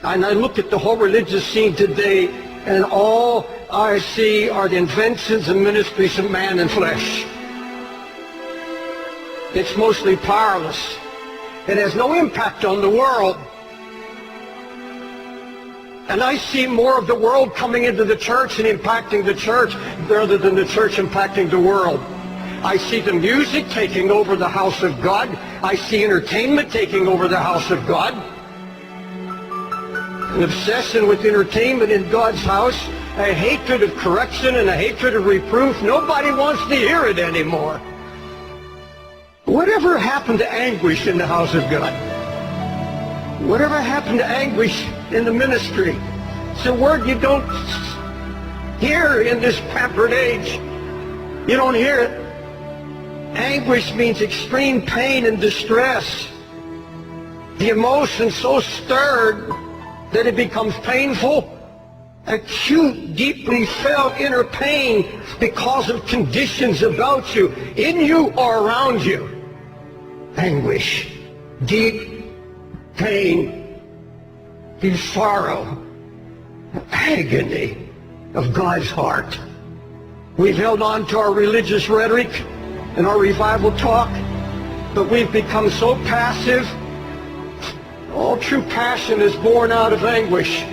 And I look at the whole religious scene today, and all I see are the inventions and ministries of man and flesh. It's mostly powerless. It has no impact on the world. And I see more of the world coming into the church and impacting the church rather than the church impacting the world. I see the music taking over the house of God. I see entertainment taking over the house of God. An obsession with entertainment in God's house, a hatred of correction and a hatred of reproof. Nobody wants to hear it anymore. Whatever happened to anguish in the house of God? Whatever happened to anguish in the ministry? It's a word you don't hear in this pampered age. You don't hear it. Anguish means extreme pain and distress. The emotion so stirred that it becomes painful. Acute, deeply felt inner pain because of conditions about you, in you or around you. Anguish, deep pain, deep sorrow, agony of God's heart. We've held on to our religious rhetoric and our revival talk, but we've become so passive. All true passion is born out of anguish.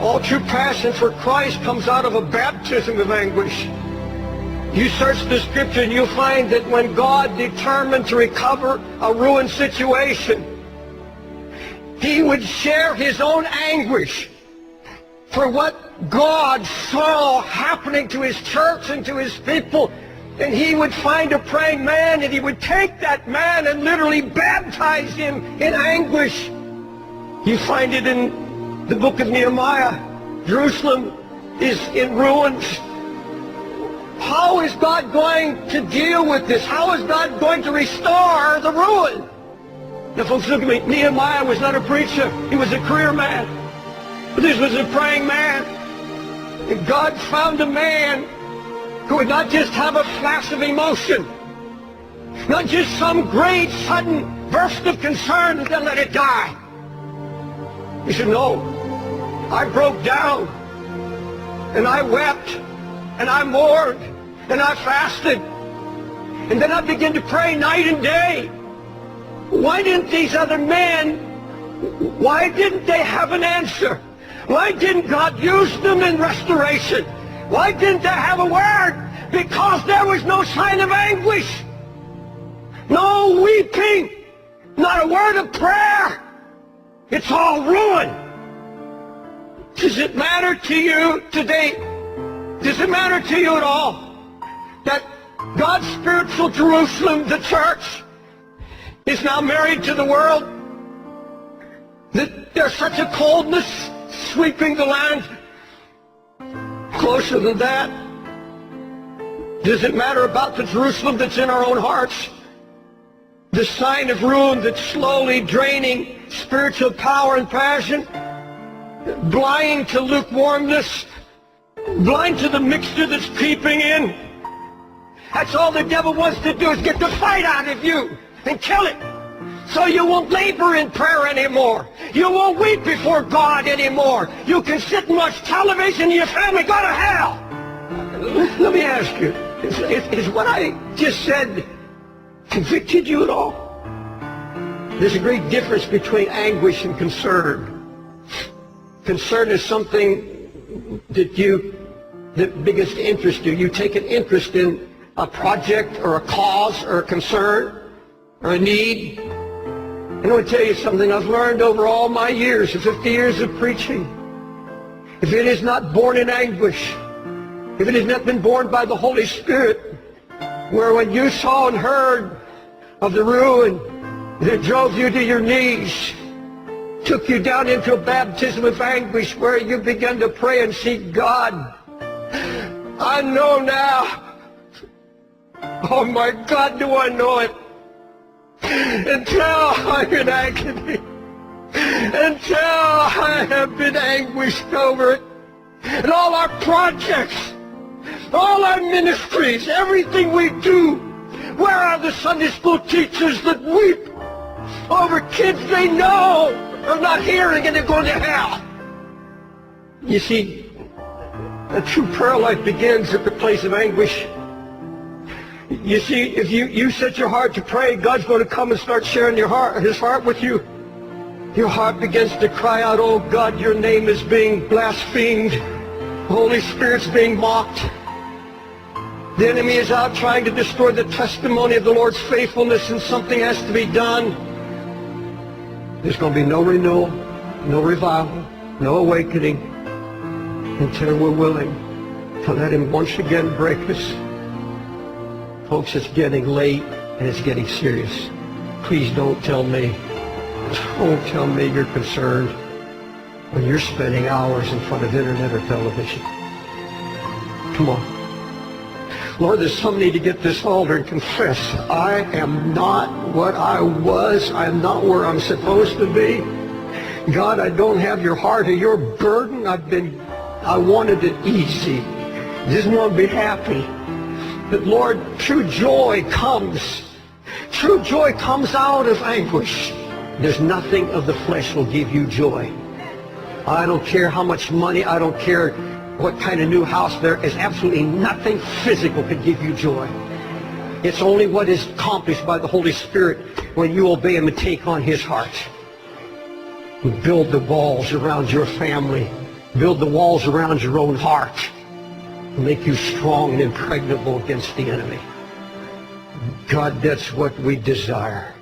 All true passion for Christ comes out of a baptism of anguish. You search the scripture and you'll find that when God determined to recover a ruined situation, he would share his own anguish for what God saw happening to his church and to his people. And he would find a praying man, and he would take that man and literally baptize him in anguish. You find it in the book of Nehemiah. Jerusalem is in ruins. How is God going to deal with this? How is God going to restore the ruin? Now folks, look at me. Nehemiah was not a preacher. He was a career man. But this was a praying man. And God found a man who would not just have a flash of emotion, not just some great sudden burst of concern and then let it die. He said, no, I broke down, and I wept, and I mourned, and I fasted, and then I began to pray night and day. Why didn't these other men, why didn't they have an answer? Why didn't God use them in restoration? Why didn't they have a word? Because there was no sign of anguish, no weeping, not a word of prayer. It's all ruin. Does it matter to you today? Does it matter to you at all that God's spiritual Jerusalem, the church, is now married to the world? That there's such a coldness sweeping the land? Closer than that, does it matter about the Jerusalem that's in our own hearts? The sign of ruin that's slowly draining spiritual power and passion, blind to lukewarmness, blind to the mixture that's creeping in. That's all the devil wants to do, is get the fight out of you and kill it. So you won't labor in prayer anymore. You won't weep before God anymore. You can sit and watch television and your family go to hell. Let me ask you, is what I just said convicted you at all? There's a great difference between anguish and concern. Concern is something that biggest interest you. You take an interest in a project or a cause or a concern or a need. And I want to tell you something I've learned over all my years, 50 years of preaching. If it is not born in anguish, if it has not been born by the Holy Spirit, where when you saw and heard of the ruin that drove you to your knees, took you down into a baptism of anguish where you began to pray and seek God, I know now. Oh my God, do I know it. Until I'm in agony, until I have been anguished over it, and all our projects, all our ministries, everything we do, where are the Sunday school teachers that weep over kids they know of not hearing and they're going to hell. You see, a true prayer life begins at the place of anguish. You see, if you set your heart to pray, God's going to come and start sharing His heart with you. Your heart begins to cry out, oh God, your name is being blasphemed. The Holy Spirit's being mocked. The enemy is out trying to destroy the testimony of the Lord's faithfulness, and something has to be done. There's going to be no renewal, no revival, no awakening until we're willing to let Him once again break us. Folks, it's getting late and it's getting serious. Please don't tell me you're concerned when you're spending hours in front of internet or television. Come on. Lord, there's some need to get this altar and confess, I am not what I was. I am not where I'm supposed to be. God, I don't have your heart or your burden. I wanted it easy. Just want to be happy. But Lord, true joy comes. True joy comes out of anguish. There's nothing of the flesh will give you joy. I don't care how much money, I don't care what kind of new house. There is absolutely nothing physical can give you joy. It's only what is accomplished by the Holy Spirit when you obey Him and take on His heart. Build the walls around your family. Build the walls around your own heart. Make you strong and impregnable against the enemy. God, that's what we desire.